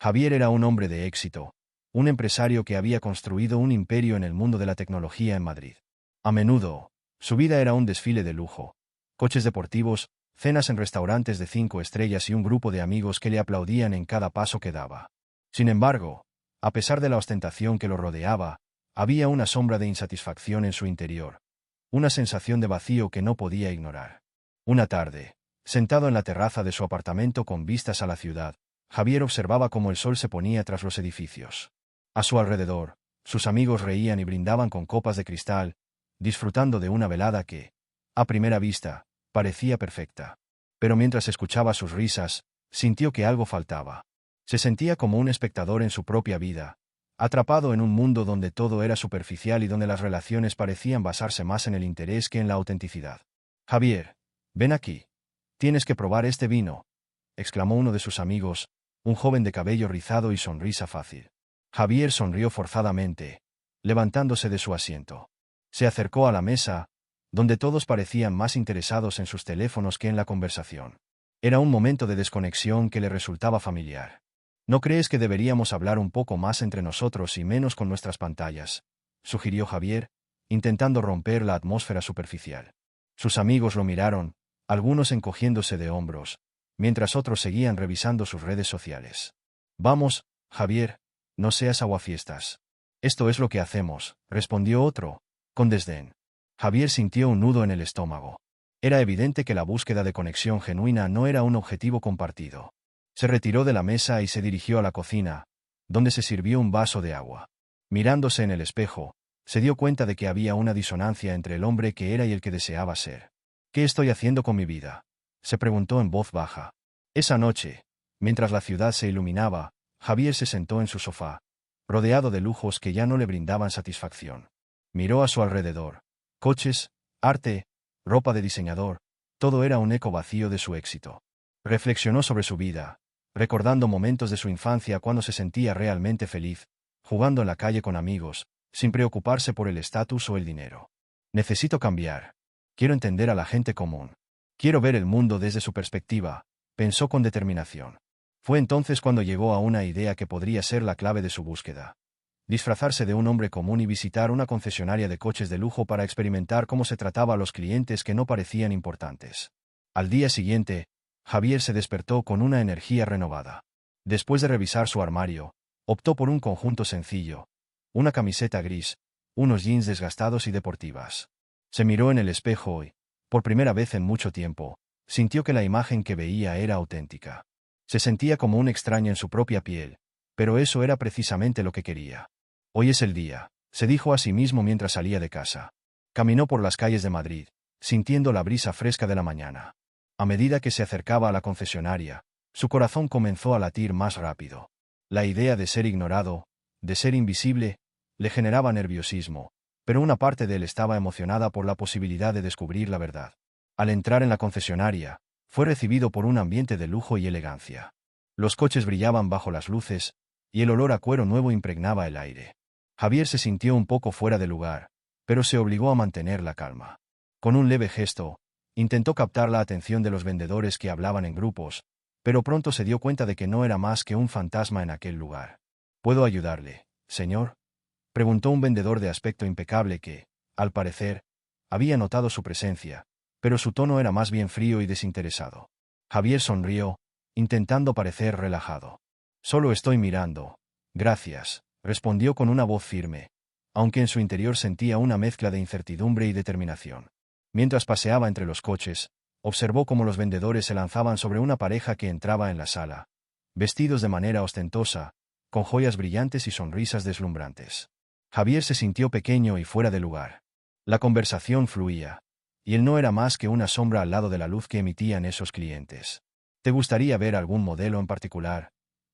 Javier era un hombre de éxito, un empresario que había construido un imperio en el mundo de la tecnología en Madrid. A menudo, su vida era un desfile de lujo, coches deportivos, cenas en restaurantes de 5 estrellas y un grupo de amigos que le aplaudían en cada paso que daba. Sin embargo, a pesar de la ostentación que lo rodeaba, había una sombra de insatisfacción en su interior, una sensación de vacío que no podía ignorar. Una tarde, sentado en la terraza de su apartamento con vistas a la ciudad, Javier observaba cómo el sol se ponía tras los edificios. A su alrededor, sus amigos reían y brindaban con copas de cristal, disfrutando de una velada que, a primera vista, parecía perfecta. Pero mientras escuchaba sus risas, sintió que algo faltaba. Se sentía como un espectador en su propia vida, atrapado en un mundo donde todo era superficial y donde las relaciones parecían basarse más en el interés que en la autenticidad. «Javier, ven aquí. Tienes que probar este vino», exclamó uno de sus amigos, un joven de cabello rizado y sonrisa fácil. Javier sonrió forzadamente, levantándose de su asiento. Se acercó a la mesa, donde todos parecían más interesados en sus teléfonos que en la conversación. Era un momento de desconexión que le resultaba familiar. «¿No crees que deberíamos hablar un poco más entre nosotros y menos con nuestras pantallas?», sugirió Javier, intentando romper la atmósfera superficial. Sus amigos lo miraron, algunos encogiéndose de hombros, mientras otros seguían revisando sus redes sociales. «Vamos, Javier, no seas aguafiestas. Esto es lo que hacemos», respondió otro, con desdén. Javier sintió un nudo en el estómago. Era evidente que la búsqueda de conexión genuina no era un objetivo compartido. Se retiró de la mesa y se dirigió a la cocina, donde se sirvió un vaso de agua. Mirándose en el espejo, se dio cuenta de que había una disonancia entre el hombre que era y el que deseaba ser. «¿Qué estoy haciendo con mi vida?», se preguntó en voz baja. Esa noche, mientras la ciudad se iluminaba, Javier se sentó en su sofá, rodeado de lujos que ya no le brindaban satisfacción. Miró a su alrededor. Coches, arte, ropa de diseñador, todo era un eco vacío de su éxito. Reflexionó sobre su vida, recordando momentos de su infancia cuando se sentía realmente feliz, jugando en la calle con amigos, sin preocuparse por el estatus o el dinero. «Necesito cambiar. Quiero entender a la gente común. Quiero ver el mundo desde su perspectiva», pensó con determinación. Fue entonces cuando llegó a una idea que podría ser la clave de su búsqueda. Disfrazarse de un hombre común y visitar una concesionaria de coches de lujo para experimentar cómo se trataba a los clientes que no parecían importantes. Al día siguiente, Javier se despertó con una energía renovada. Después de revisar su armario, optó por un conjunto sencillo, una camiseta gris, unos jeans desgastados y deportivas. Se miró en el espejo y, por primera vez en mucho tiempo, sintió que la imagen que veía era auténtica. Se sentía como un extraño en su propia piel, pero eso era precisamente lo que quería. «Hoy es el día», se dijo a sí mismo mientras salía de casa. Caminó por las calles de Madrid, sintiendo la brisa fresca de la mañana. A medida que se acercaba a la concesionaria, su corazón comenzó a latir más rápido. La idea de ser ignorado, de ser invisible, le generaba nerviosismo, pero una parte de él estaba emocionada por la posibilidad de descubrir la verdad. Al entrar en la concesionaria, fue recibido por un ambiente de lujo y elegancia. Los coches brillaban bajo las luces, y el olor a cuero nuevo impregnaba el aire. Javier se sintió un poco fuera de lugar, pero se obligó a mantener la calma. Con un leve gesto, intentó captar la atención de los vendedores que hablaban en grupos, pero pronto se dio cuenta de que no era más que un fantasma en aquel lugar. «¿Puedo ayudarle, señor?», preguntó un vendedor de aspecto impecable que, al parecer, había notado su presencia, pero su tono era más bien frío y desinteresado. Javier sonrió, intentando parecer relajado. «Solo estoy mirando. Gracias», respondió con una voz firme, aunque en su interior sentía una mezcla de incertidumbre y determinación. Mientras paseaba entre los coches, observó cómo los vendedores se lanzaban sobre una pareja que entraba en la sala, vestidos de manera ostentosa, con joyas brillantes y sonrisas deslumbrantes. Javier se sintió pequeño y fuera de lugar. La conversación fluía, y él no era más que una sombra al lado de la luz que emitían esos clientes. «¿Te gustaría ver algún modelo en particular?»,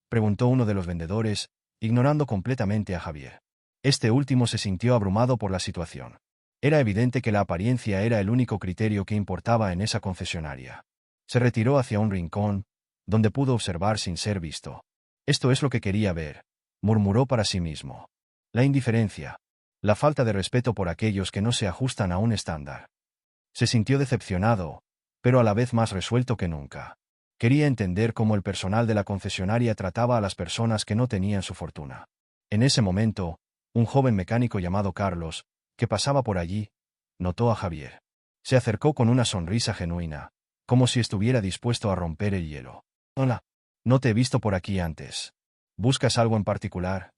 preguntó uno de los vendedores, ignorando completamente a Javier. Este último se sintió abrumado por la situación. Era evidente que la apariencia era el único criterio que importaba en esa concesionaria. Se retiró hacia un rincón, donde pudo observar sin ser visto. «Esto es lo que quería ver», murmuró para sí mismo. La indiferencia, la falta de respeto por aquellos que no se ajustan a un estándar. Se sintió decepcionado, pero a la vez más resuelto que nunca. Quería entender cómo el personal de la concesionaria trataba a las personas que no tenían su fortuna. En ese momento, un joven mecánico llamado Carlos, que pasaba por allí, notó a Javier. Se acercó con una sonrisa genuina, como si estuviera dispuesto a romper el hielo. «Hola. No te he visto por aquí antes. ¿Buscas algo en particular?»,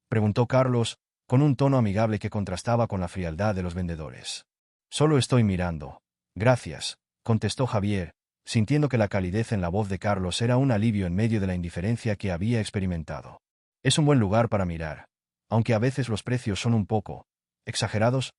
preguntó Carlos, con un tono amigable que contrastaba con la frialdad de los vendedores. «Solo estoy mirando. Gracias», contestó Javier, sintiendo que la calidez en la voz de Carlos era un alivio en medio de la indiferencia que había experimentado. «Es un buen lugar para mirar, aunque a veces los precios son un poco exagerados»,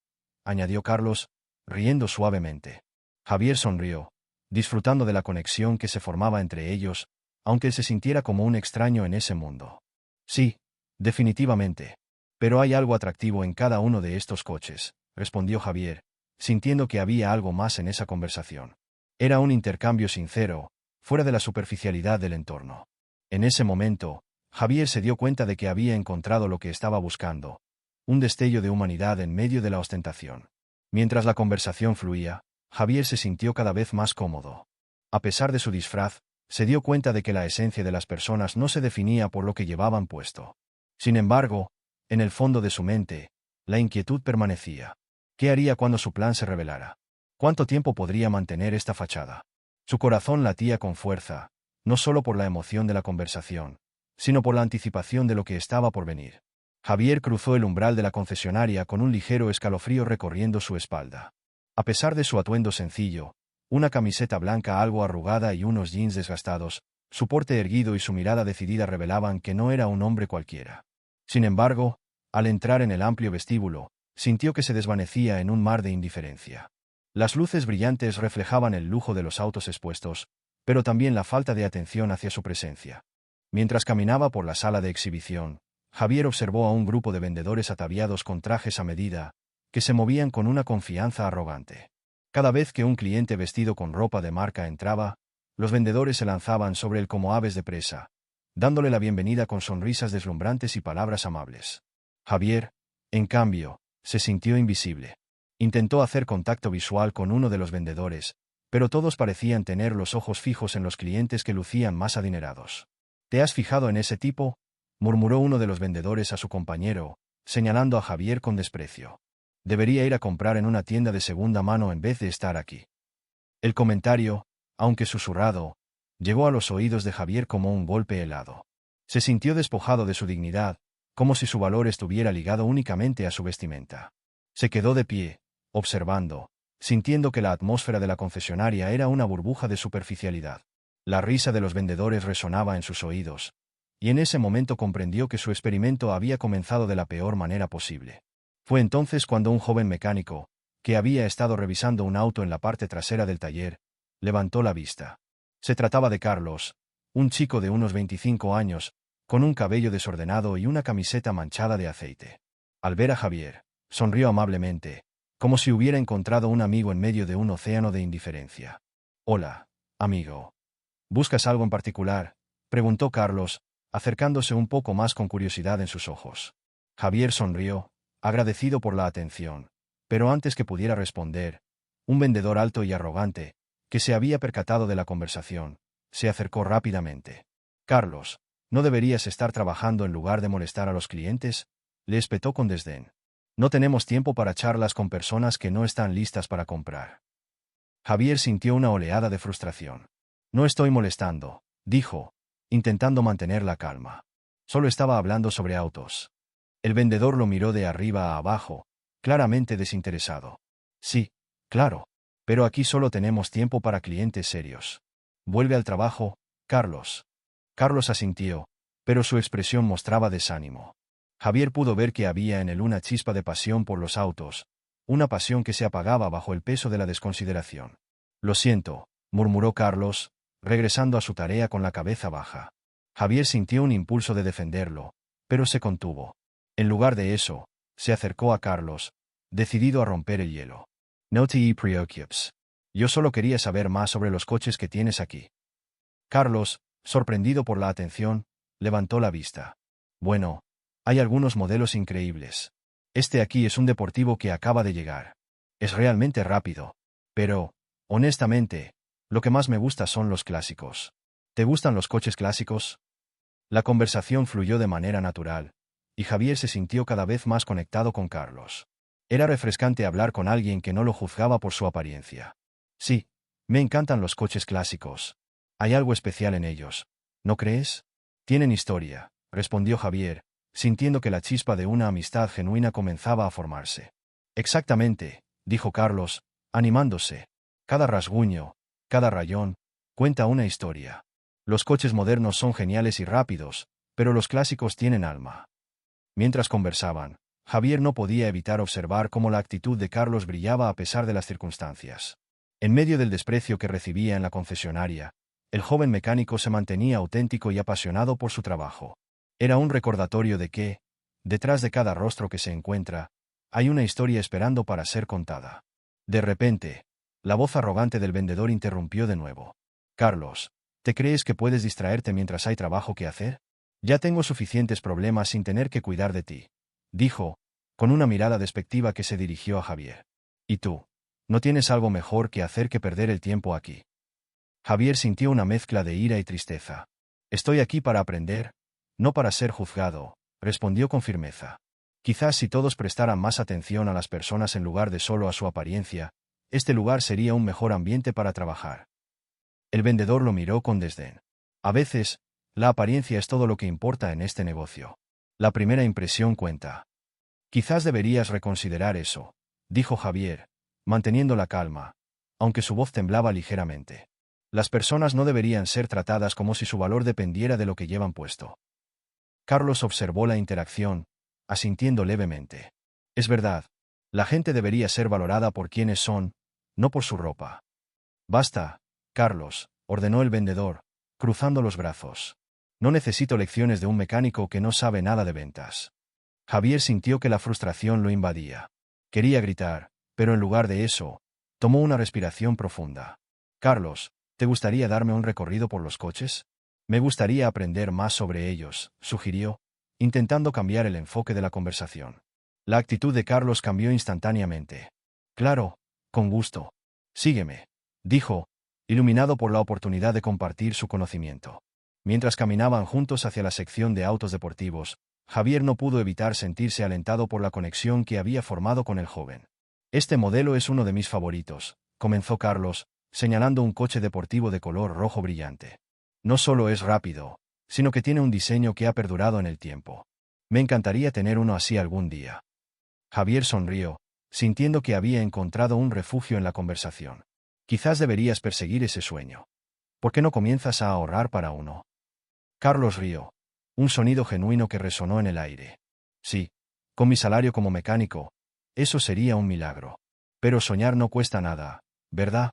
añadió Carlos, riendo suavemente. Javier sonrió, disfrutando de la conexión que se formaba entre ellos, aunque él se sintiera como un extraño en ese mundo. «Sí, definitivamente. Pero hay algo atractivo en cada uno de estos coches», respondió Javier, sintiendo que había algo más en esa conversación. Era un intercambio sincero, fuera de la superficialidad del entorno. En ese momento, Javier se dio cuenta de que había encontrado lo que estaba buscando, un destello de humanidad en medio de la ostentación. Mientras la conversación fluía, Javier se sintió cada vez más cómodo. A pesar de su disfraz, se dio cuenta de que la esencia de las personas no se definía por lo que llevaban puesto. Sin embargo, en el fondo de su mente, la inquietud permanecía. ¿Qué haría cuando su plan se revelara? ¿Cuánto tiempo podría mantener esta fachada? Su corazón latía con fuerza, no solo por la emoción de la conversación, sino por la anticipación de lo que estaba por venir. Javier cruzó el umbral de la concesionaria con un ligero escalofrío recorriendo su espalda. A pesar de su atuendo sencillo, una camiseta blanca algo arrugada y unos jeans desgastados, su porte erguido y su mirada decidida revelaban que no era un hombre cualquiera. Sin embargo, al entrar en el amplio vestíbulo, sintió que se desvanecía en un mar de indiferencia. Las luces brillantes reflejaban el lujo de los autos expuestos, pero también la falta de atención hacia su presencia. Mientras caminaba por la sala de exhibición, Javier observó a un grupo de vendedores ataviados con trajes a medida, que se movían con una confianza arrogante. Cada vez que un cliente vestido con ropa de marca entraba, los vendedores se lanzaban sobre él como aves de presa, dándole la bienvenida con sonrisas deslumbrantes y palabras amables. Javier, en cambio, se sintió invisible. Intentó hacer contacto visual con uno de los vendedores, pero todos parecían tener los ojos fijos en los clientes que lucían más adinerados. «¿Te has fijado en ese tipo?», murmuró uno de los vendedores a su compañero, señalando a Javier con desprecio. «Debería ir a comprar en una tienda de segunda mano en vez de estar aquí». El comentario, aunque susurrado, llegó a los oídos de Javier como un golpe helado. Se sintió despojado de su dignidad, como si su valor estuviera ligado únicamente a su vestimenta. Se quedó de pie, observando, sintiendo que la atmósfera de la concesionaria era una burbuja de superficialidad. La risa de los vendedores resonaba en sus oídos, y en ese momento comprendió que su experimento había comenzado de la peor manera posible. Fue entonces cuando un joven mecánico, que había estado revisando un auto en la parte trasera del taller, levantó la vista. Se trataba de Carlos, un chico de unos 25 años, con un cabello desordenado y una camiseta manchada de aceite. Al ver a Javier, sonrió amablemente, como si hubiera encontrado un amigo en medio de un océano de indiferencia. «Hola, amigo. ¿Buscas algo en particular?», preguntó Carlos, acercándose un poco más con curiosidad en sus ojos. Javier sonrió, agradecido por la atención, pero antes que pudiera responder, un vendedor alto y arrogante, que se había percatado de la conversación, se acercó rápidamente. «Carlos, ¿no deberías estar trabajando en lugar de molestar a los clientes?», le espetó con desdén. «No tenemos tiempo para charlas con personas que no están listas para comprar». Javier sintió una oleada de frustración. «No estoy molestando», dijo, intentando mantener la calma. «Solo estaba hablando sobre autos». El vendedor lo miró de arriba a abajo, claramente desinteresado. «Sí, claro. Pero aquí solo tenemos tiempo para clientes serios. Vuelve al trabajo, Carlos». Carlos asintió, pero su expresión mostraba desánimo. Javier pudo ver que había en él una chispa de pasión por los autos, una pasión que se apagaba bajo el peso de la desconsideración. «Lo siento», murmuró Carlos, regresando a su tarea con la cabeza baja. Javier sintió un impulso de defenderlo, pero se contuvo. En lugar de eso, se acercó a Carlos, decidido a romper el hielo. «No te preocupes. Yo solo quería saber más sobre los coches que tienes aquí». Carlos, sorprendido por la atención, levantó la vista. «Bueno, hay algunos modelos increíbles. Este aquí es un deportivo que acaba de llegar. Es realmente rápido. Pero, honestamente, lo que más me gusta son los clásicos». ¿Te gustan los coches clásicos? La conversación fluyó de manera natural, y Javier se sintió cada vez más conectado con Carlos. Era refrescante hablar con alguien que no lo juzgaba por su apariencia. Sí, me encantan los coches clásicos. Hay algo especial en ellos, ¿no crees? Tienen historia, respondió Javier, sintiendo que la chispa de una amistad genuina comenzaba a formarse. Exactamente, dijo Carlos, animándose. Cada rasguño, cada rayón, cuenta una historia. Los coches modernos son geniales y rápidos, pero los clásicos tienen alma. Mientras conversaban, Javier no podía evitar observar cómo la actitud de Carlos brillaba a pesar de las circunstancias. En medio del desprecio que recibía en la concesionaria, el joven mecánico se mantenía auténtico y apasionado por su trabajo. Era un recordatorio de que, detrás de cada rostro que se encuentra, hay una historia esperando para ser contada. De repente, la voz arrogante del vendedor interrumpió de nuevo. Carlos, ¿te crees que puedes distraerte mientras hay trabajo que hacer? Ya tengo suficientes problemas sin tener que cuidar de ti, dijo, con una mirada despectiva que se dirigió a Javier. ¿Y tú? ¿No tienes algo mejor que hacer que perder el tiempo aquí? Javier sintió una mezcla de ira y tristeza. Estoy aquí para aprender, no para ser juzgado, respondió con firmeza. Quizás si todos prestaran más atención a las personas en lugar de solo a su apariencia, este lugar sería un mejor ambiente para trabajar. El vendedor lo miró con desdén. A veces, la apariencia es todo lo que importa en este negocio. La primera impresión cuenta. Quizás deberías reconsiderar eso, dijo Javier, manteniendo la calma, aunque su voz temblaba ligeramente. Las personas no deberían ser tratadas como si su valor dependiera de lo que llevan puesto. Carlos observó la interacción, asintiendo levemente. Es verdad, la gente debería ser valorada por quienes son, no por su ropa. Basta, Carlos, ordenó el vendedor, cruzando los brazos. No necesito lecciones de un mecánico que no sabe nada de ventas. Javier sintió que la frustración lo invadía. Quería gritar, pero en lugar de eso, tomó una respiración profunda. Carlos, ¿te gustaría darme un recorrido por los coches? Me gustaría aprender más sobre ellos, sugirió, intentando cambiar el enfoque de la conversación. La actitud de Carlos cambió instantáneamente. Claro, con gusto. Sígueme, dijo, iluminado por la oportunidad de compartir su conocimiento. Mientras caminaban juntos hacia la sección de autos deportivos, Javier no pudo evitar sentirse alentado por la conexión que había formado con el joven. Este modelo es uno de mis favoritos, comenzó Carlos, señalando un coche deportivo de color rojo brillante. No solo es rápido, sino que tiene un diseño que ha perdurado en el tiempo. Me encantaría tener uno así algún día. Javier sonrió, sintiendo que había encontrado un refugio en la conversación. Quizás deberías perseguir ese sueño. ¿Por qué no comienzas a ahorrar para uno? Carlos rió. Un sonido genuino que resonó en el aire. Sí, con mi salario como mecánico, eso sería un milagro. Pero soñar no cuesta nada, ¿verdad?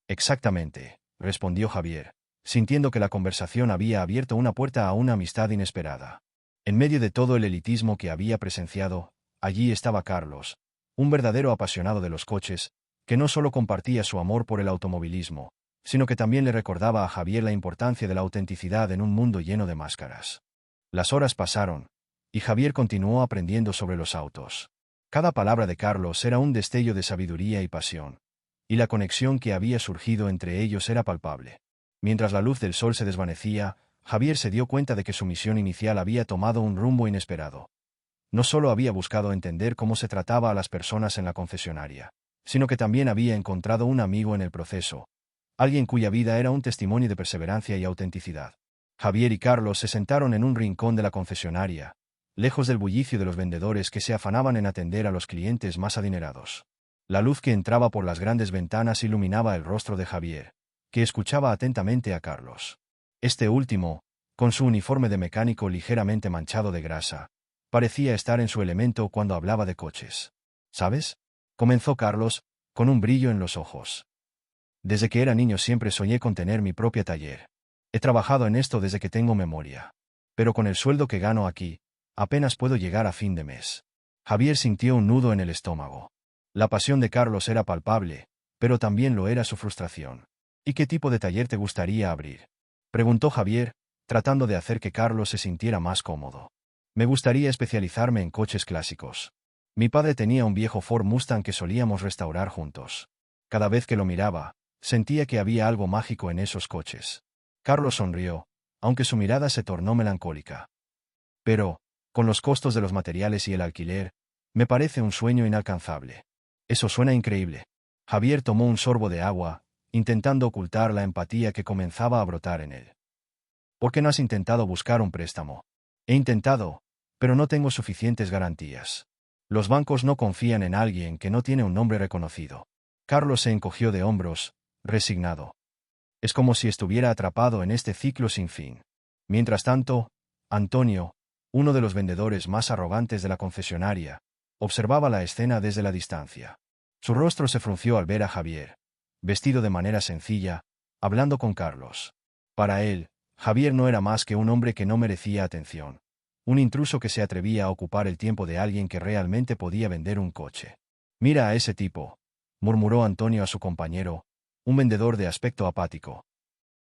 Exactamente, respondió Javier, sintiendo que la conversación había abierto una puerta a una amistad inesperada. En medio de todo el elitismo que había presenciado, allí estaba Carlos, un verdadero apasionado de los coches, que no solo compartía su amor por el automovilismo, sino que también le recordaba a Javier la importancia de la autenticidad en un mundo lleno de máscaras. Las horas pasaron, y Javier continuó aprendiendo sobre los autos. Cada palabra de Carlos era un destello de sabiduría y pasión, y la conexión que había surgido entre ellos era palpable. Mientras la luz del sol se desvanecía, Javier se dio cuenta de que su misión inicial había tomado un rumbo inesperado. No solo había buscado entender cómo se trataba a las personas en la concesionaria, sino que también había encontrado un amigo en el proceso, alguien cuya vida era un testimonio de perseverancia y autenticidad. Javier y Carlos se sentaron en un rincón de la concesionaria, lejos del bullicio de los vendedores que se afanaban en atender a los clientes más adinerados. La luz que entraba por las grandes ventanas iluminaba el rostro de Javier, que escuchaba atentamente a Carlos. Este último, con su uniforme de mecánico ligeramente manchado de grasa, parecía estar en su elemento cuando hablaba de coches. ¿Sabes? Comenzó Carlos, con un brillo en los ojos. Desde que era niño siempre soñé con tener mi propio taller. He trabajado en esto desde que tengo memoria. Pero con el sueldo que gano aquí, apenas puedo llegar a fin de mes. Javier sintió un nudo en el estómago. La pasión de Carlos era palpable, pero también lo era su frustración. ¿Y qué tipo de taller te gustaría abrir? Preguntó Javier, tratando de hacer que Carlos se sintiera más cómodo. Me gustaría especializarme en coches clásicos. Mi padre tenía un viejo Ford Mustang que solíamos restaurar juntos. Cada vez que lo miraba, sentía que había algo mágico en esos coches. Carlos sonrió, aunque su mirada se tornó melancólica. Pero, con los costos de los materiales y el alquiler, me parece un sueño inalcanzable. Eso suena increíble. Javier tomó un sorbo de agua, intentando ocultar la empatía que comenzaba a brotar en él. ¿Por qué no has intentado buscar un préstamo? He intentado, pero no tengo suficientes garantías. Los bancos no confían en alguien que no tiene un nombre reconocido. Carlos se encogió de hombros, resignado. Es como si estuviera atrapado en este ciclo sin fin. Mientras tanto, Antonio, uno de los vendedores más arrogantes de la concesionaria, observaba la escena desde la distancia. Su rostro se frunció al ver a Javier, vestido de manera sencilla, hablando con Carlos. Para él, Javier no era más que un hombre que no merecía atención, un intruso que se atrevía a ocupar el tiempo de alguien que realmente podía vender un coche. «Mira a ese tipo», murmuró Antonio a su compañero, un vendedor de aspecto apático.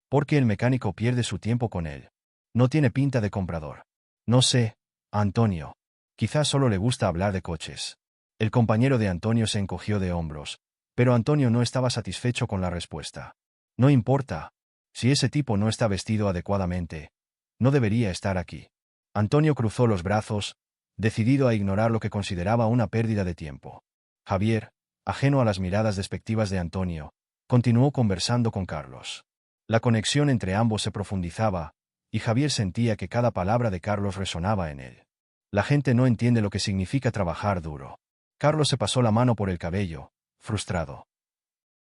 «¿Por qué el mecánico pierde su tiempo con él? No tiene pinta de comprador». «No sé, Antonio. Quizás solo le gusta hablar de coches». El compañero de Antonio se encogió de hombros, pero Antonio no estaba satisfecho con la respuesta. «No importa. Si ese tipo no está vestido adecuadamente, no debería estar aquí». Antonio cruzó los brazos, decidido a ignorar lo que consideraba una pérdida de tiempo. Javier, ajeno a las miradas despectivas de Antonio, continuó conversando con Carlos. La conexión entre ambos se profundizaba, y Javier sentía que cada palabra de Carlos resonaba en él. La gente no entiende lo que significa trabajar duro. Carlos se pasó la mano por el cabello, frustrado.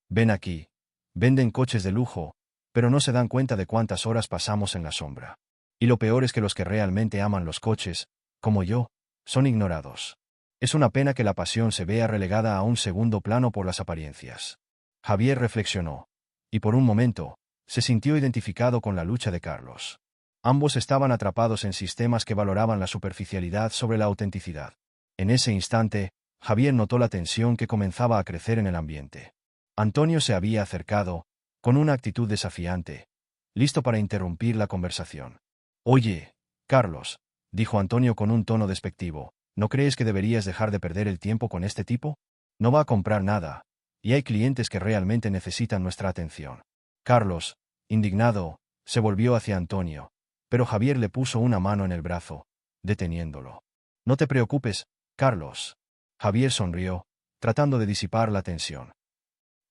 «Ven aquí. Venden coches de lujo, pero no se dan cuenta de cuántas horas pasamos en la sombra. Y lo peor es que los que realmente aman los coches, como yo, son ignorados. Es una pena que la pasión se vea relegada a un segundo plano por las apariencias». Javier reflexionó, y por un momento, se sintió identificado con la lucha de Carlos. Ambos estaban atrapados en sistemas que valoraban la superficialidad sobre la autenticidad. En ese instante, Javier notó la tensión que comenzaba a crecer en el ambiente. Antonio se había acercado, con una actitud desafiante, listo para interrumpir la conversación. «Oye, Carlos», dijo Antonio con un tono despectivo, «¿no crees que deberías dejar de perder el tiempo con este tipo? No va a comprar nada, y hay clientes que realmente necesitan nuestra atención». Carlos, indignado, se volvió hacia Antonio, pero Javier le puso una mano en el brazo, deteniéndolo. «No te preocupes, Carlos». Javier sonrió, tratando de disipar la tensión.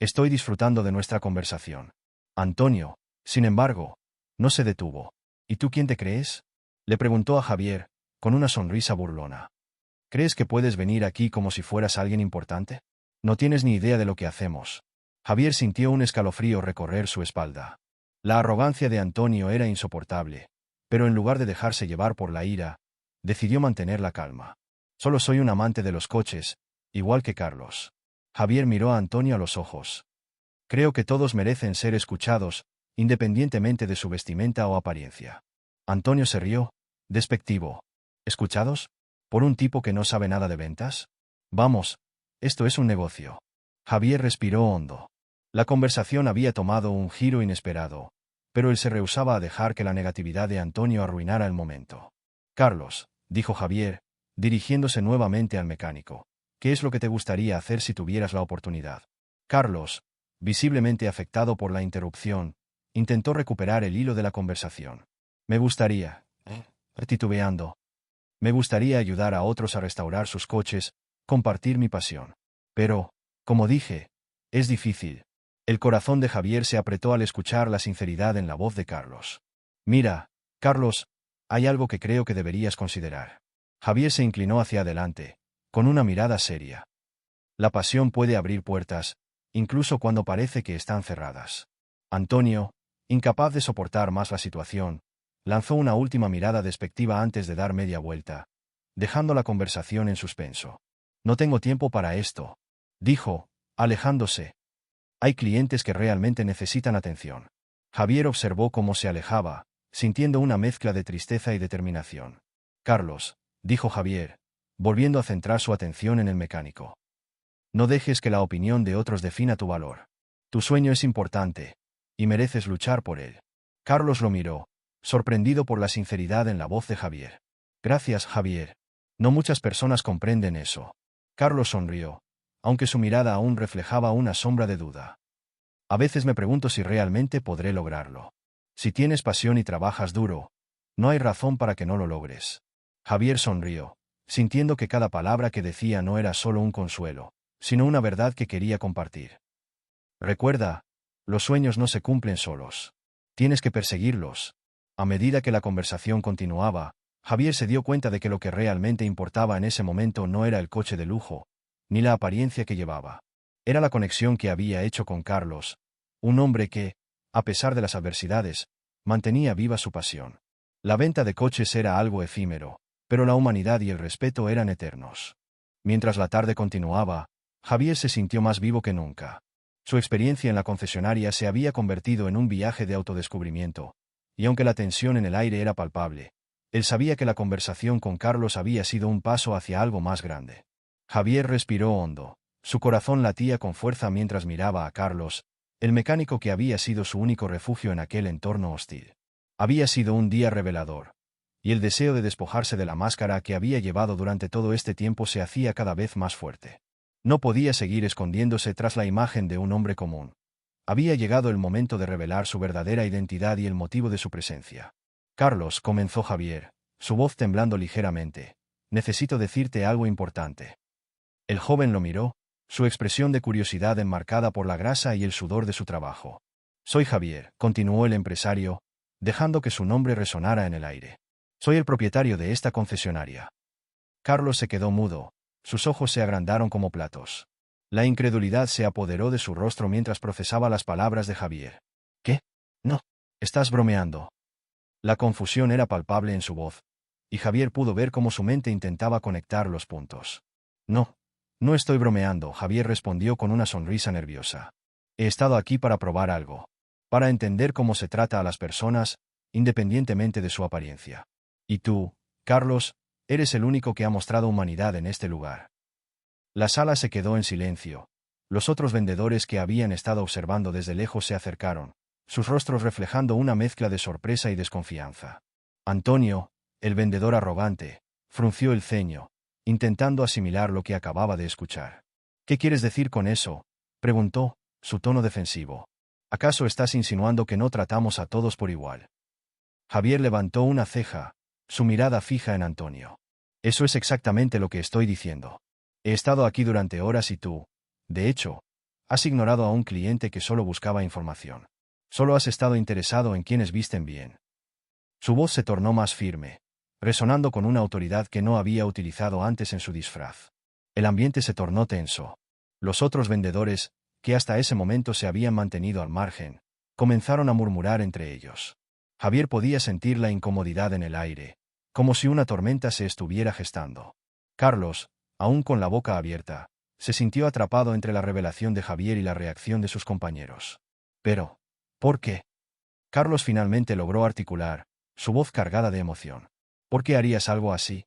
«Estoy disfrutando de nuestra conversación». Antonio, sin embargo, no se detuvo. «¿Y tú quién te crees?», le preguntó a Javier, con una sonrisa burlona. «¿Crees que puedes venir aquí como si fueras alguien importante? No tienes ni idea de lo que hacemos». Javier sintió un escalofrío recorrer su espalda. La arrogancia de Antonio era insoportable, pero en lugar de dejarse llevar por la ira, decidió mantener la calma. «Solo soy un amante de los coches, igual que Carlos». Javier miró a Antonio a los ojos. «Creo que todos merecen ser escuchados, independientemente de su vestimenta o apariencia». Antonio se rió, despectivo. «¿Escuchados? ¿Por un tipo que no sabe nada de ventas? Vamos, esto es un negocio». Javier respiró hondo. La conversación había tomado un giro inesperado, pero él se rehusaba a dejar que la negatividad de Antonio arruinara el momento. «Carlos», dijo Javier, dirigiéndose nuevamente al mecánico, «¿qué es lo que te gustaría hacer si tuvieras la oportunidad?». Carlos, visiblemente afectado por la interrupción, intentó recuperar el hilo de la conversación. «Me gustaría», titubeando, «me gustaría ayudar a otros a restaurar sus coches, compartir mi pasión. Pero, como dije, es difícil». El corazón de Javier se apretó al escuchar la sinceridad en la voz de Carlos. «Mira, Carlos, hay algo que creo que deberías considerar». Javier se inclinó hacia adelante, con una mirada seria. «La pasión puede abrir puertas, incluso cuando parece que están cerradas». Antonio, incapaz de soportar más la situación, lanzó una última mirada despectiva antes de dar media vuelta, dejando la conversación en suspenso. «No tengo tiempo para esto», dijo, alejándose. «Hay clientes que realmente necesitan atención». Javier observó cómo se alejaba, sintiendo una mezcla de tristeza y determinación. «Carlos», dijo Javier, volviendo a centrar su atención en el mecánico. «No dejes que la opinión de otros defina tu valor. Tu sueño es importante, y mereces luchar por él». Carlos lo miró, sorprendido por la sinceridad en la voz de Javier. «Gracias, Javier. No muchas personas comprenden eso». Carlos sonrió, aunque su mirada aún reflejaba una sombra de duda. «A veces me pregunto si realmente podré lograrlo». Si tienes pasión y trabajas duro, no hay razón para que no lo logres. Javier sonrió, sintiendo que cada palabra que decía no era solo un consuelo, sino una verdad que quería compartir. Recuerda, los sueños no se cumplen solos. Tienes que perseguirlos. A medida que la conversación continuaba, Javier se dio cuenta de que lo que realmente importaba en ese momento no era el coche de lujo, ni la apariencia que llevaba. Era la conexión que había hecho con Carlos, un hombre que, a pesar de las adversidades, mantenía viva su pasión. La venta de coches era algo efímero, pero la humanidad y el respeto eran eternos. Mientras la tarde continuaba, Javier se sintió más vivo que nunca. Su experiencia en la concesionaria se había convertido en un viaje de autodescubrimiento, y aunque la tensión en el aire era palpable, él sabía que la conversación con Carlos había sido un paso hacia algo más grande. Javier respiró hondo. Su corazón latía con fuerza mientras miraba a Carlos, el mecánico que había sido su único refugio en aquel entorno hostil. Había sido un día revelador, y el deseo de despojarse de la máscara que había llevado durante todo este tiempo se hacía cada vez más fuerte. No podía seguir escondiéndose tras la imagen de un hombre común. Había llegado el momento de revelar su verdadera identidad y el motivo de su presencia. Carlos, comenzó Javier, su voz temblando ligeramente, necesito decirte algo importante. El joven lo miró, su expresión de curiosidad enmarcada por la grasa y el sudor de su trabajo. Soy Javier, continuó el empresario, dejando que su nombre resonara en el aire. Soy el propietario de esta concesionaria. Carlos se quedó mudo, sus ojos se agrandaron como platos. La incredulidad se apoderó de su rostro mientras procesaba las palabras de Javier. ¿Qué? No. Estás bromeando. La confusión era palpable en su voz, y Javier pudo ver cómo su mente intentaba conectar los puntos. No, no estoy bromeando, Javier respondió con una sonrisa nerviosa. He estado aquí para probar algo, para entender cómo se trata a las personas, independientemente de su apariencia. Y tú, Carlos, eres el único que ha mostrado humanidad en este lugar. La sala se quedó en silencio. Los otros vendedores que habían estado observando desde lejos se acercaron, sus rostros reflejando una mezcla de sorpresa y desconfianza. Antonio, el vendedor arrogante, frunció el ceño, intentando asimilar lo que acababa de escuchar. ¿Qué quieres decir con eso?, preguntó, su tono defensivo. ¿Acaso estás insinuando que no tratamos a todos por igual? Javier levantó una ceja, su mirada fija en Antonio. Eso es exactamente lo que estoy diciendo. He estado aquí durante horas y tú, de hecho, has ignorado a un cliente que solo buscaba información. Solo has estado interesado en quienes visten bien. Su voz se tornó más firme, resonando con una autoridad que no había utilizado antes en su disfraz. El ambiente se tornó tenso. Los otros vendedores, que hasta ese momento se habían mantenido al margen, comenzaron a murmurar entre ellos. Javier podía sentir la incomodidad en el aire, como si una tormenta se estuviera gestando. Carlos, aún con la boca abierta, se sintió atrapado entre la revelación de Javier y la reacción de sus compañeros. Pero, ¿por qué? Carlos finalmente logró articular, su voz cargada de emoción. ¿Por qué harías algo así?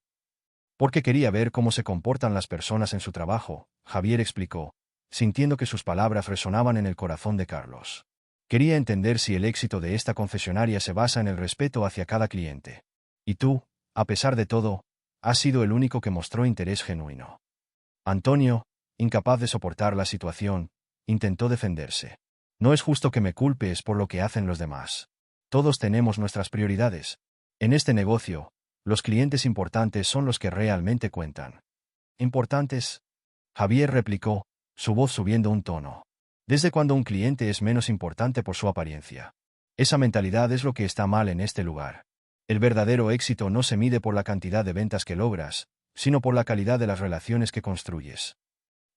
Porque quería ver cómo se comportan las personas en su trabajo, Javier explicó, sintiendo que sus palabras resonaban en el corazón de Carlos. Quería entender si el éxito de esta concesionaria se basa en el respeto hacia cada cliente. Y tú, a pesar de todo, has sido el único que mostró interés genuino. Antonio, incapaz de soportar la situación, intentó defenderse. No es justo que me culpes por lo que hacen los demás. Todos tenemos nuestras prioridades. En este negocio, los clientes importantes son los que realmente cuentan. ¿Importantes? Javier replicó, su voz subiendo un tono. ¿Desde cuándo un cliente es menos importante por su apariencia? Esa mentalidad es lo que está mal en este lugar. El verdadero éxito no se mide por la cantidad de ventas que logras, sino por la calidad de las relaciones que construyes.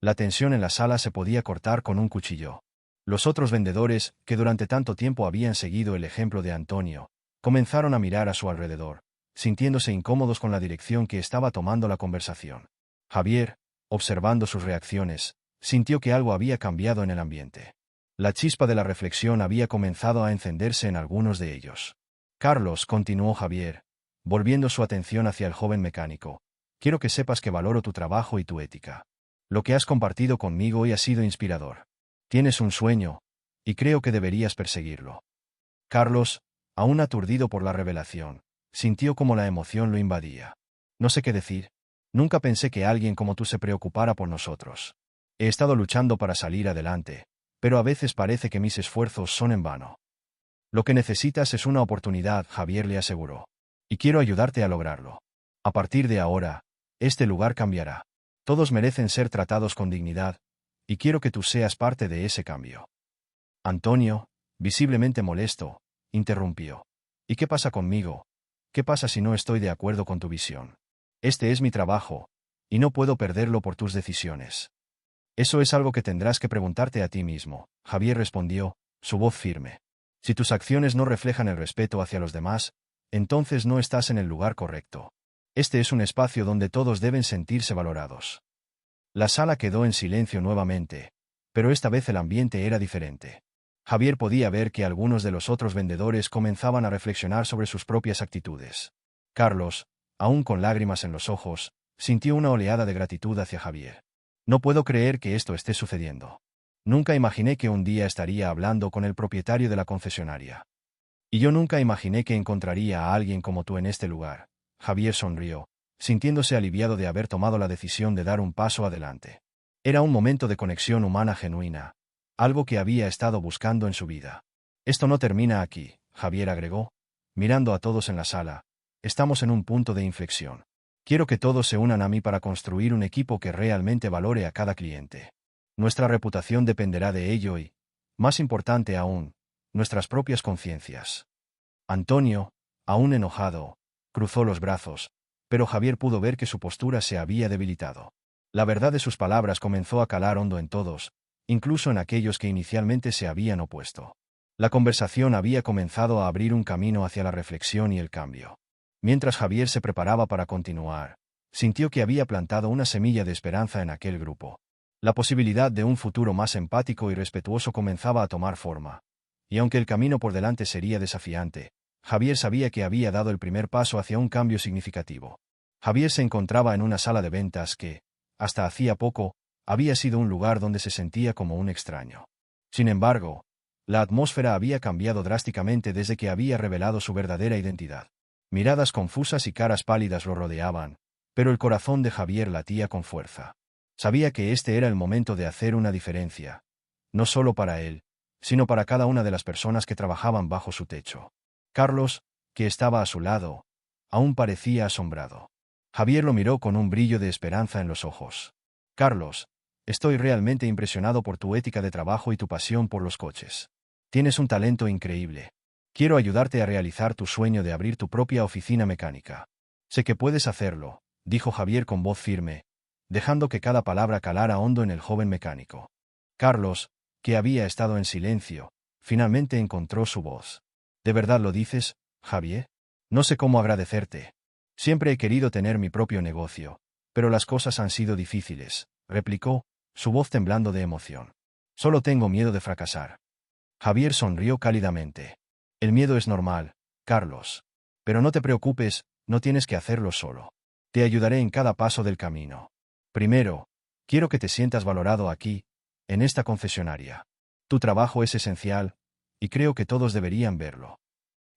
La tensión en la sala se podía cortar con un cuchillo. Los otros vendedores, que durante tanto tiempo habían seguido el ejemplo de Antonio, comenzaron a mirar a su alrededor, sintiéndose incómodos con la dirección que estaba tomando la conversación. Javier, observando sus reacciones, sintió que algo había cambiado en el ambiente. La chispa de la reflexión había comenzado a encenderse en algunos de ellos. Carlos, continuó Javier, volviendo su atención hacia el joven mecánico, quiero que sepas que valoro tu trabajo y tu ética. Lo que has compartido conmigo hoy ha sido inspirador. Tienes un sueño, y creo que deberías perseguirlo. Carlos, aún aturdido por la revelación, sintió como la emoción lo invadía. No sé qué decir. Nunca pensé que alguien como tú se preocupara por nosotros. He estado luchando para salir adelante, pero a veces parece que mis esfuerzos son en vano. Lo que necesitas es una oportunidad, Javier le aseguró. Y quiero ayudarte a lograrlo. A partir de ahora, este lugar cambiará. Todos merecen ser tratados con dignidad, y quiero que tú seas parte de ese cambio. Antonio, visiblemente molesto, interrumpió. ¿Y qué pasa conmigo? ¿Qué pasa si no estoy de acuerdo con tu visión? Este es mi trabajo, y no puedo perderlo por tus decisiones. Eso es algo que tendrás que preguntarte a ti mismo, Javier respondió, su voz firme. Si tus acciones no reflejan el respeto hacia los demás, entonces no estás en el lugar correcto. Este es un espacio donde todos deben sentirse valorados. La sala quedó en silencio nuevamente, pero esta vez el ambiente era diferente. Javier podía ver que algunos de los otros vendedores comenzaban a reflexionar sobre sus propias actitudes. Carlos, aún con lágrimas en los ojos, sintió una oleada de gratitud hacia Javier. No puedo creer que esto esté sucediendo. Nunca imaginé que un día estaría hablando con el propietario de la concesionaria. Y yo nunca imaginé que encontraría a alguien como tú en este lugar. Javier sonrió, sintiéndose aliviado de haber tomado la decisión de dar un paso adelante. Era un momento de conexión humana genuina, algo que había estado buscando en su vida. Esto no termina aquí, Javier agregó, mirando a todos en la sala. Estamos en un punto de inflexión. Quiero que todos se unan a mí para construir un equipo que realmente valore a cada cliente. Nuestra reputación dependerá de ello y, más importante aún, nuestras propias conciencias. Antonio, aún enojado, cruzó los brazos, pero Javier pudo ver que su postura se había debilitado. La verdad de sus palabras comenzó a calar hondo en todos, incluso en aquellos que inicialmente se habían opuesto. La conversación había comenzado a abrir un camino hacia la reflexión y el cambio. Mientras Javier se preparaba para continuar, sintió que había plantado una semilla de esperanza en aquel grupo. La posibilidad de un futuro más empático y respetuoso comenzaba a tomar forma. Y aunque el camino por delante sería desafiante, Javier sabía que había dado el primer paso hacia un cambio significativo. Javier se encontraba en una sala de ventas que, hasta hacía poco, había sido un lugar donde se sentía como un extraño. Sin embargo, la atmósfera había cambiado drásticamente desde que había revelado su verdadera identidad. Miradas confusas y caras pálidas lo rodeaban, pero el corazón de Javier latía con fuerza. Sabía que este era el momento de hacer una diferencia, no solo para él, sino para cada una de las personas que trabajaban bajo su techo. Carlos, que estaba a su lado, aún parecía asombrado. Javier lo miró con un brillo de esperanza en los ojos. Carlos, estoy realmente impresionado por tu ética de trabajo y tu pasión por los coches. Tienes un talento increíble. Quiero ayudarte a realizar tu sueño de abrir tu propia oficina mecánica. Sé que puedes hacerlo, dijo Javier con voz firme, dejando que cada palabra calara hondo en el joven mecánico. Carlos, que había estado en silencio, finalmente encontró su voz. ¿De verdad lo dices, Javier? No sé cómo agradecerte. Siempre he querido tener mi propio negocio, pero las cosas han sido difíciles, replicó, su voz temblando de emoción. Solo tengo miedo de fracasar. Javier sonrió cálidamente. El miedo es normal, Carlos. Pero no te preocupes, no tienes que hacerlo solo. Te ayudaré en cada paso del camino. Primero, quiero que te sientas valorado aquí, en esta concesionaria. Tu trabajo es esencial, y creo que todos deberían verlo.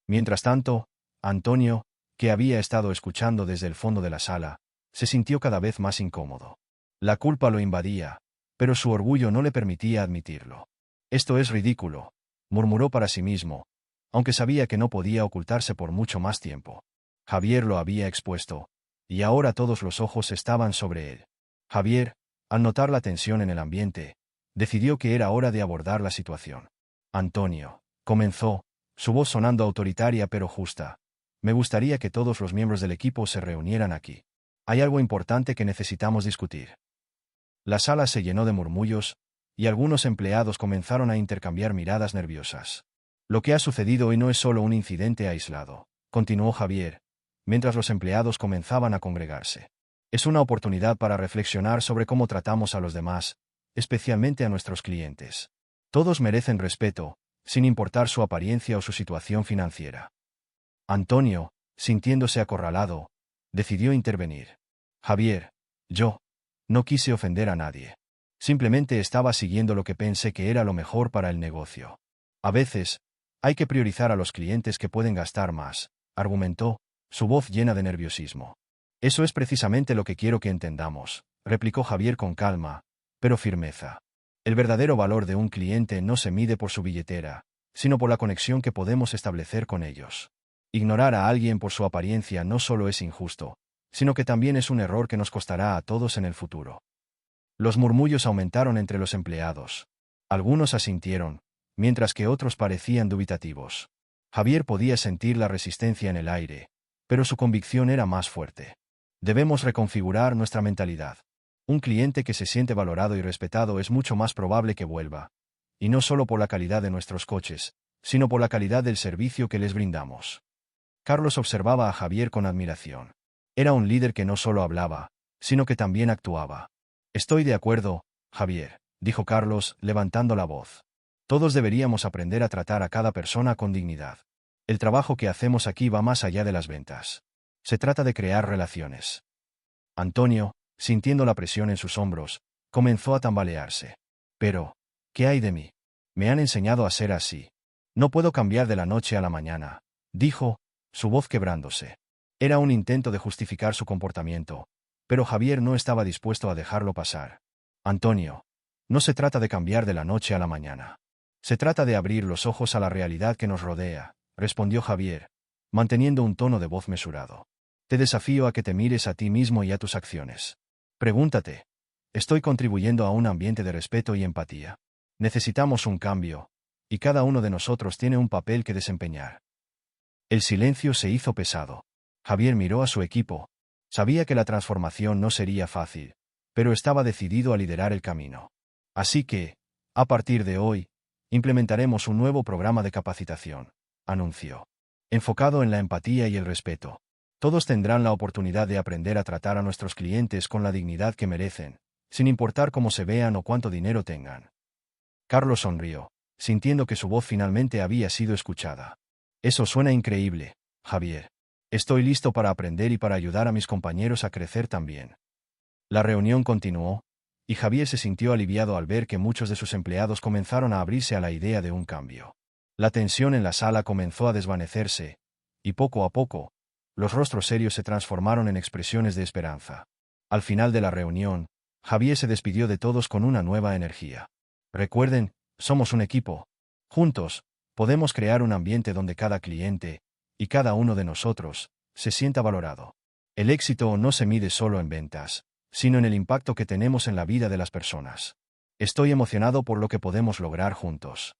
Mientras tanto, Antonio, que había estado escuchando desde el fondo de la sala, se sintió cada vez más incómodo. La culpa lo invadía, pero su orgullo no le permitía admitirlo. Esto es ridículo, murmuró para sí mismo, aunque sabía que no podía ocultarse por mucho más tiempo. Javier lo había expuesto, y ahora todos los ojos estaban sobre él. Javier, al notar la tensión en el ambiente, decidió que era hora de abordar la situación. Antonio, comenzó, su voz sonando autoritaria pero justa. Me gustaría que todos los miembros del equipo se reunieran aquí. Hay algo importante que necesitamos discutir. La sala se llenó de murmullos, y algunos empleados comenzaron a intercambiar miradas nerviosas. Lo que ha sucedido hoy no es solo un incidente aislado, continuó Javier, mientras los empleados comenzaban a congregarse. Es una oportunidad para reflexionar sobre cómo tratamos a los demás, especialmente a nuestros clientes. Todos merecen respeto, sin importar su apariencia o su situación financiera. Antonio, sintiéndose acorralado, decidió intervenir. Javier, yo no quise ofender a nadie. Simplemente estaba siguiendo lo que pensé que era lo mejor para el negocio. A veces, hay que priorizar a los clientes que pueden gastar más, argumentó, su voz llena de nerviosismo. Eso es precisamente lo que quiero que entendamos, replicó Javier con calma, pero firmeza. El verdadero valor de un cliente no se mide por su billetera, sino por la conexión que podemos establecer con ellos. Ignorar a alguien por su apariencia no solo es injusto, sino que también es un error que nos costará a todos en el futuro. Los murmullos aumentaron entre los empleados. Algunos asintieron, mientras que otros parecían dubitativos. Javier podía sentir la resistencia en el aire, pero su convicción era más fuerte. Debemos reconfigurar nuestra mentalidad. Un cliente que se siente valorado y respetado es mucho más probable que vuelva, y no solo por la calidad de nuestros coches, sino por la calidad del servicio que les brindamos. Carlos observaba a Javier con admiración. Era un líder que no solo hablaba, sino que también actuaba. Estoy de acuerdo, Javier, dijo Carlos, levantando la voz. Todos deberíamos aprender a tratar a cada persona con dignidad. El trabajo que hacemos aquí va más allá de las ventas. Se trata de crear relaciones. Antonio, sintiendo la presión en sus hombros, comenzó a tambalearse. Pero, ¿qué hay de mí? Me han enseñado a ser así. No puedo cambiar de la noche a la mañana, dijo, su voz quebrándose. Era un intento de justificar su comportamiento, pero Javier no estaba dispuesto a dejarlo pasar. Antonio, no se trata de cambiar de la noche a la mañana. Se trata de abrir los ojos a la realidad que nos rodea, respondió Javier, manteniendo un tono de voz mesurado. Te desafío a que te mires a ti mismo y a tus acciones. Pregúntate, ¿estoy contribuyendo a un ambiente de respeto y empatía? Necesitamos un cambio, y cada uno de nosotros tiene un papel que desempeñar. El silencio se hizo pesado. Javier miró a su equipo. Sabía que la transformación no sería fácil, pero estaba decidido a liderar el camino. Así que, a partir de hoy, implementaremos un nuevo programa de capacitación, anunció. Enfocado en la empatía y el respeto. Todos tendrán la oportunidad de aprender a tratar a nuestros clientes con la dignidad que merecen, sin importar cómo se vean o cuánto dinero tengan. Carlos sonrió, sintiendo que su voz finalmente había sido escuchada. Eso suena increíble, Javier. Estoy listo para aprender y para ayudar a mis compañeros a crecer también. La reunión continuó, y Javier se sintió aliviado al ver que muchos de sus empleados comenzaron a abrirse a la idea de un cambio. La tensión en la sala comenzó a desvanecerse, y poco a poco, los rostros serios se transformaron en expresiones de esperanza. Al final de la reunión, Javier se despidió de todos con una nueva energía. Recuerden, somos un equipo. Juntos, podemos crear un ambiente donde cada cliente, y cada uno de nosotros, se sienta valorado. El éxito no se mide solo en ventas, sino en el impacto que tenemos en la vida de las personas. Estoy emocionado por lo que podemos lograr juntos.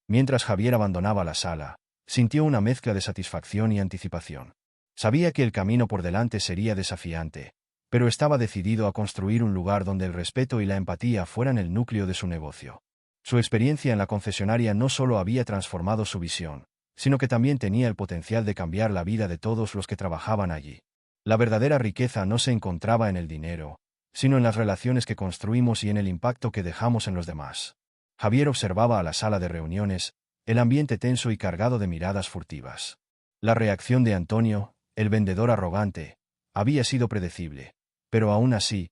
Mientras Javier abandonaba la sala, sintió una mezcla de satisfacción y anticipación. Sabía que el camino por delante sería desafiante, pero estaba decidido a construir un lugar donde el respeto y la empatía fueran el núcleo de su negocio. Su experiencia en la concesionaria no solo había transformado su visión, sino que también tenía el potencial de cambiar la vida de todos los que trabajaban allí. La verdadera riqueza no se encontraba en el dinero, sino en las relaciones que construimos y en el impacto que dejamos en los demás. Javier observaba a la sala de reuniones, el ambiente tenso y cargado de miradas furtivas. La reacción de Antonio, el vendedor arrogante, había sido predecible, pero aún así,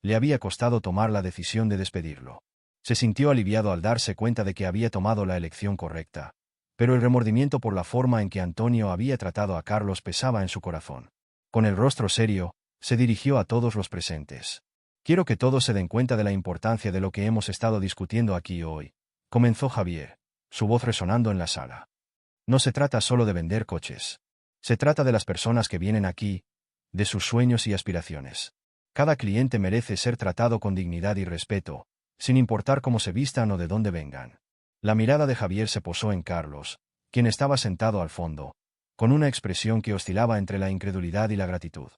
le había costado tomar la decisión de despedirlo. Se sintió aliviado al darse cuenta de que había tomado la elección correcta, pero el remordimiento por la forma en que Antonio había tratado a Carlos pesaba en su corazón. Con el rostro serio, se dirigió a todos los presentes. Quiero que todos se den cuenta de la importancia de lo que hemos estado discutiendo aquí hoy, comenzó Javier, su voz resonando en la sala. No se trata solo de vender coches. Se trata de las personas que vienen aquí, de sus sueños y aspiraciones. Cada cliente merece ser tratado con dignidad y respeto, sin importar cómo se vistan o de dónde vengan. La mirada de Javier se posó en Carlos, quien estaba sentado al fondo, con una expresión que oscilaba entre la incredulidad y la gratitud.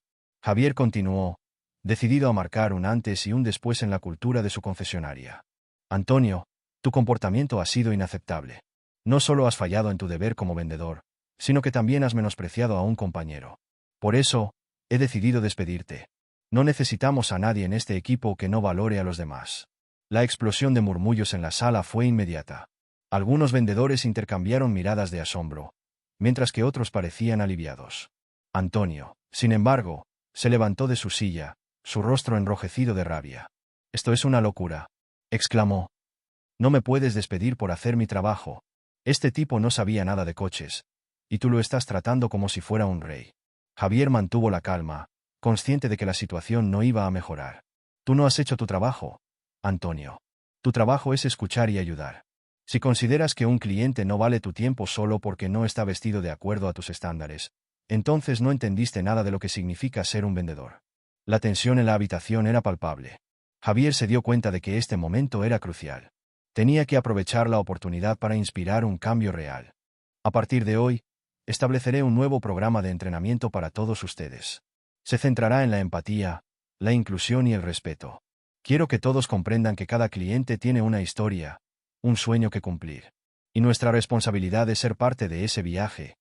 Javier continuó, decidido a marcar un antes y un después en la cultura de su concesionaria. Antonio, tu comportamiento ha sido inaceptable. No solo has fallado en tu deber como vendedor, sino que también has menospreciado a un compañero. Por eso, he decidido despedirte. No necesitamos a nadie en este equipo que no valore a los demás. La explosión de murmullos en la sala fue inmediata. Algunos vendedores intercambiaron miradas de asombro, mientras que otros parecían aliviados. Antonio, sin embargo, se levantó de su silla, su rostro enrojecido de rabia. «Esto es una locura», exclamó. «No me puedes despedir por hacer mi trabajo. Este tipo no sabía nada de coches, y tú lo estás tratando como si fuera un rey». Javier mantuvo la calma, consciente de que la situación no iba a mejorar. «Tú no has hecho tu trabajo, Antonio. Tu trabajo es escuchar y ayudar. Si consideras que un cliente no vale tu tiempo solo porque no está vestido de acuerdo a tus estándares, entonces no entendiste nada de lo que significa ser un vendedor. La tensión en la habitación era palpable. Javier se dio cuenta de que este momento era crucial. Tenía que aprovechar la oportunidad para inspirar un cambio real. A partir de hoy, estableceré un nuevo programa de entrenamiento para todos ustedes. Se centrará en la empatía, la inclusión y el respeto. Quiero que todos comprendan que cada cliente tiene una historia, un sueño que cumplir. Y nuestra responsabilidad es ser parte de ese viaje,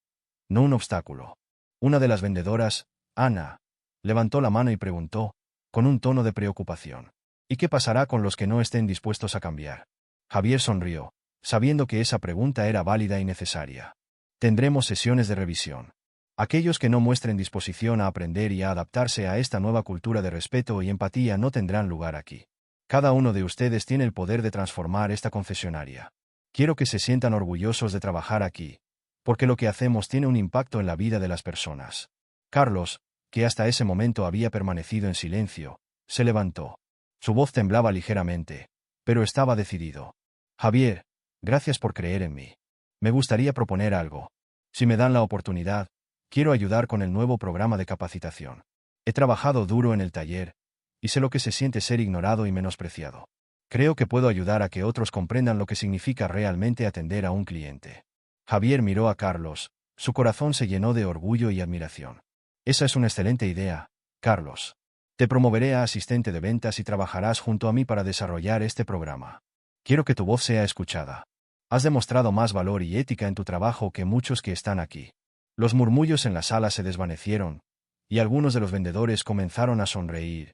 no un obstáculo. Una de las vendedoras, Ana, levantó la mano y preguntó, con un tono de preocupación: ¿y qué pasará con los que no estén dispuestos a cambiar? Javier sonrió, sabiendo que esa pregunta era válida y necesaria. Tendremos sesiones de revisión. Aquellos que no muestren disposición a aprender y a adaptarse a esta nueva cultura de respeto y empatía no tendrán lugar aquí. Cada uno de ustedes tiene el poder de transformar esta concesionaria. Quiero que se sientan orgullosos de trabajar aquí, porque lo que hacemos tiene un impacto en la vida de las personas. Carlos, que hasta ese momento había permanecido en silencio, se levantó. Su voz temblaba ligeramente, pero estaba decidido. Javier, gracias por creer en mí. Me gustaría proponer algo. Si me dan la oportunidad, quiero ayudar con el nuevo programa de capacitación. He trabajado duro en el taller, y sé lo que se siente ser ignorado y menospreciado. Creo que puedo ayudar a que otros comprendan lo que significa realmente atender a un cliente. Javier miró a Carlos, su corazón se llenó de orgullo y admiración. Esa es una excelente idea, Carlos. Te promoveré a asistente de ventas y trabajarás junto a mí para desarrollar este programa. Quiero que tu voz sea escuchada. Has demostrado más valor y ética en tu trabajo que muchos que están aquí. Los murmullos en la sala se desvanecieron, y algunos de los vendedores comenzaron a sonreír,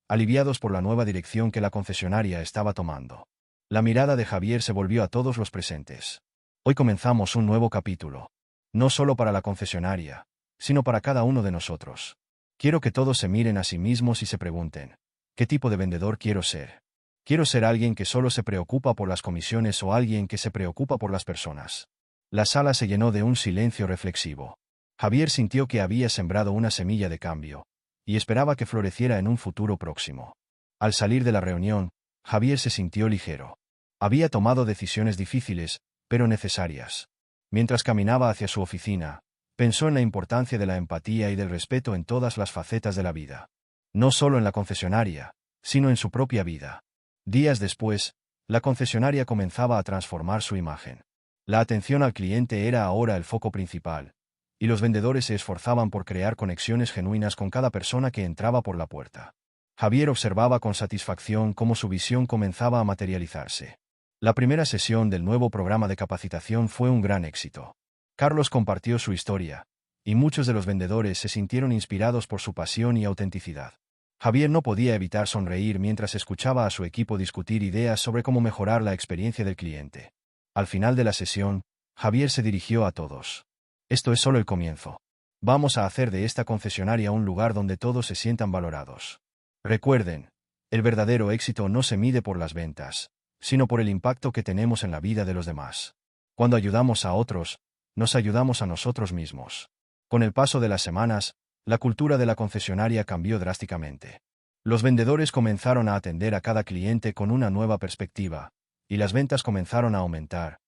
aliviados por la nueva dirección que la concesionaria estaba tomando. La mirada de Javier se volvió a todos los presentes. Hoy comenzamos un nuevo capítulo. No solo para la concesionaria, sino para cada uno de nosotros. Quiero que todos se miren a sí mismos y se pregunten: ¿qué tipo de vendedor quiero ser? ¿Quiero ser alguien que solo se preocupa por las comisiones o alguien que se preocupa por las personas? La sala se llenó de un silencio reflexivo. Javier sintió que había sembrado una semilla de cambio, y esperaba que floreciera en un futuro próximo. Al salir de la reunión, Javier se sintió ligero. Había tomado decisiones difíciles, pero necesarias. Mientras caminaba hacia su oficina, pensó en la importancia de la empatía y del respeto en todas las facetas de la vida. No solo en la concesionaria, sino en su propia vida. Días después, la concesionaria comenzaba a transformar su imagen. La atención al cliente era ahora el foco principal, y los vendedores se esforzaban por crear conexiones genuinas con cada persona que entraba por la puerta. Javier observaba con satisfacción cómo su visión comenzaba a materializarse. La primera sesión del nuevo programa de capacitación fue un gran éxito. Carlos compartió su historia, y muchos de los vendedores se sintieron inspirados por su pasión y autenticidad. Javier no podía evitar sonreír mientras escuchaba a su equipo discutir ideas sobre cómo mejorar la experiencia del cliente. Al final de la sesión, Javier se dirigió a todos. Esto es solo el comienzo. Vamos a hacer de esta concesionaria un lugar donde todos se sientan valorados. Recuerden, el verdadero éxito no se mide por las ventas, sino por el impacto que tenemos en la vida de los demás. Cuando ayudamos a otros, nos ayudamos a nosotros mismos. Con el paso de las semanas, la cultura de la concesionaria cambió drásticamente. Los vendedores comenzaron a atender a cada cliente con una nueva perspectiva, y las ventas comenzaron a aumentar,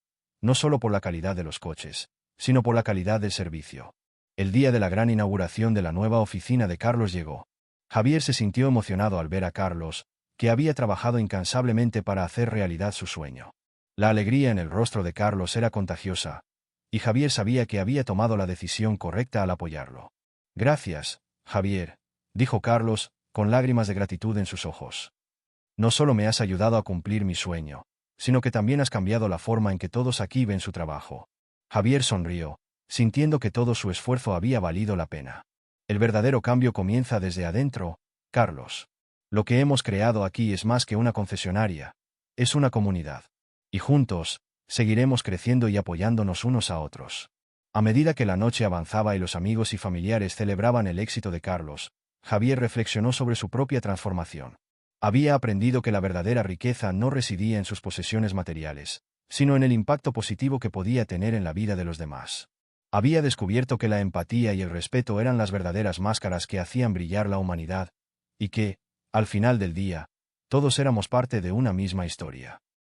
no solo por la calidad de los coches, sino por la calidad del servicio. El día de la gran inauguración de la nueva oficina de Carlos llegó. Javier se sintió emocionado al ver a Carlos, que había trabajado incansablemente para hacer realidad su sueño. La alegría en el rostro de Carlos era contagiosa, y Javier sabía que había tomado la decisión correcta al apoyarlo. Gracias, Javier, dijo Carlos, con lágrimas de gratitud en sus ojos. No solo me has ayudado a cumplir mi sueño, sino que también has cambiado la forma en que todos aquí ven su trabajo. Javier sonrió, sintiendo que todo su esfuerzo había valido la pena. El verdadero cambio comienza desde adentro, Carlos. Lo que hemos creado aquí es más que una concesionaria, es una comunidad. Y juntos, seguiremos creciendo y apoyándonos unos a otros. A medida que la noche avanzaba y los amigos y familiares celebraban el éxito de Carlos, Javier reflexionó sobre su propia transformación. Había aprendido que la verdadera riqueza no residía en sus posesiones materiales, sino en el impacto positivo que podía tener en la vida de los demás. Había descubierto que la empatía y el respeto eran las verdaderas máscaras que hacían brillar la humanidad, y que, al final del día, todos éramos parte de una misma historia.